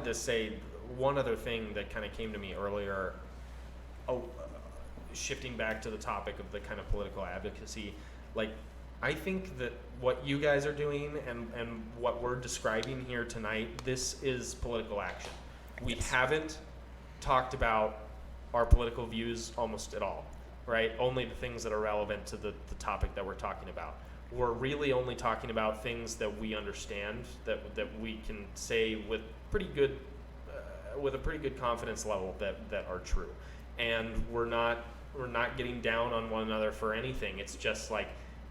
to say one other thing that kind of came to me earlier, shifting back to the topic of the kind of political advocacy. Like, I think that what you guys are doing and what we're describing here tonight, this is political action. We haven't talked about our political views almost at all, right? Only the things that are relevant to the topic that we're talking about. We're really only talking about things that we understand, that we can say with pretty good, with a pretty good confidence level that are true. And we're not getting down on one another for anything. It's just like,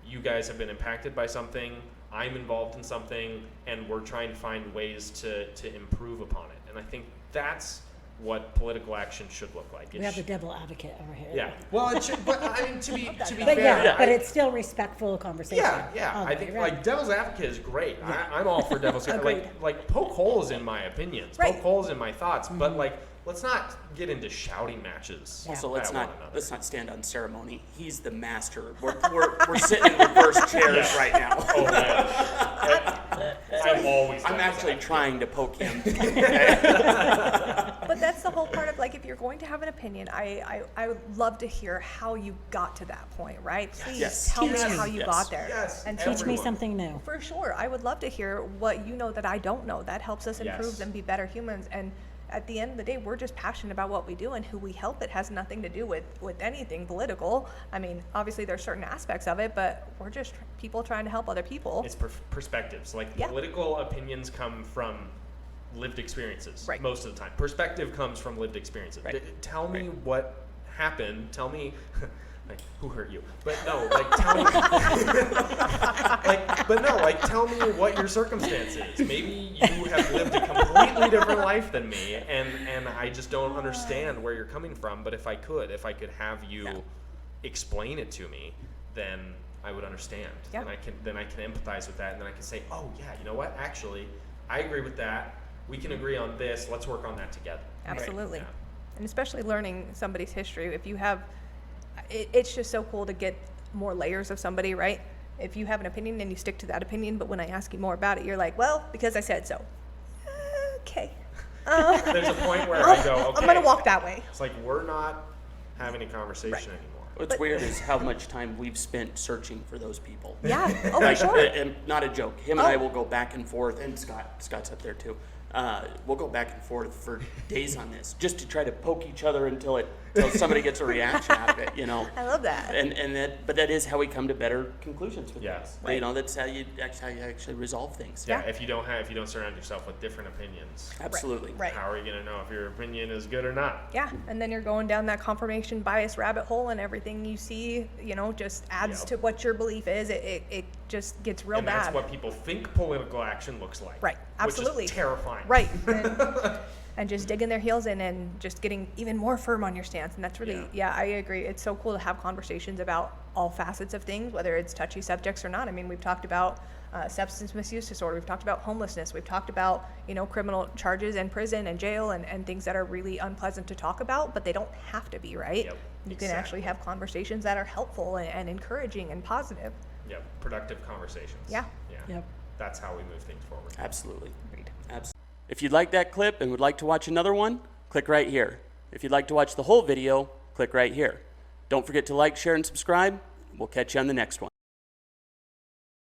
you guys have been impacted by something, I'm involved in something, and we're trying to find ways to improve upon it. And I think that's what political action should look like. We have the devil advocate over here. Yeah. Well, it should, but I mean, to be But fair, yeah, but it's still respectful conversation. yeah. all I the way think around. like devil's advocate is great. I'm all for devil's advocate. Agreed. Like poke holes in my opinions, Right. poke holes in my thoughts, but like let's not get into shouting matches. Yeah. So at one another. let's not stand on ceremony. He's the master. We're sitting in reverse chairs right now. Oh man, I'm always. I'm devil's actually advocate. trying to poke him. But that's the whole part of, like, if you're going to have an opinion, I would love to hear how you got to that point, right? Please Yes. tell me Yes. how you Yes. got there. Yes. And Teach me Everyone. something new. for sure, I would love to hear what you know that I don't know. That helps us improve Yes. and be better humans. And at the end of the day, we're just passionate about what we do, and who we help. It has nothing to do with anything political. I mean, obviously there's certain aspects of it, but we're just people trying to help other people. It's perspectives. Like Yeah. political opinions come from lived experiences Right. most of the time. Perspective comes from lived experiences. Right. Tell me what happened. Tell me, like, who hurt you? But no, like tell me, like tell me what your circumstance is. Maybe you have lived a completely different life than me, and I just don't understand where you're coming from. But if I could have you Yeah. explain it to me, then I would understand. Yeah. And I can empathize with that, and then I can say, oh yeah, you know what? Actually, I agree with that. We can agree on this. Let's work on that together. Absolutely. Yeah. And especially learning somebody's history. If you have, it's just so cool to get more layers of somebody, right? If you have an opinion and you stick to that opinion, but when I ask you more about it, you're like, well, because I said so. Okay. There's a point where I go, okay. I'm going to walk that way. It's like we're not having a conversation anymore. What's weird is how much time we've spent searching for those people. Yeah. Oh, for Like, sure. and not a joke. Him and I Oh. will go back and forth, and Scott's up there too. We'll go back and forth for days on this, just to try to poke each other until somebody gets a reaction out of it, you know. I love that. But that is how we come to better conclusions with Yeah. things. Right. You know, that's how you actually resolve things. Yeah. Yeah. If you don't surround yourself with different opinions, Absolutely. Right. how are you going to know if your opinion is good or not? Yeah, and then you're going down that confirmation bias rabbit hole, and everything you see, just adds Yep. to what your belief is. It just gets real And bad. that's what people think political action looks like. Right, absolutely. Which is terrifying. Right. And just digging their heels in and just getting even more firm on your stance. And that's really, yeah, I agree. It's so cool to have conversations about all facets of things, whether it's touchy subjects or not. I mean, we've talked about substance misuse disorder. We've talked about homelessness. We've talked about, criminal charges and prison and jail and things that are really unpleasant to talk about, but they don't have to be, right? Yep, You can actually have conversations that are helpful and encouraging and positive. Yep. Productive conversations. Yeah. Yeah. Yep. That's how we move things forward. Absolutely. Agreed. Absolutely. If you'd like that clip and would like to watch another one, click right here. If you'd like to watch the whole video, click right here. Don't forget to like, share, and subscribe. We'll catch you on the next one.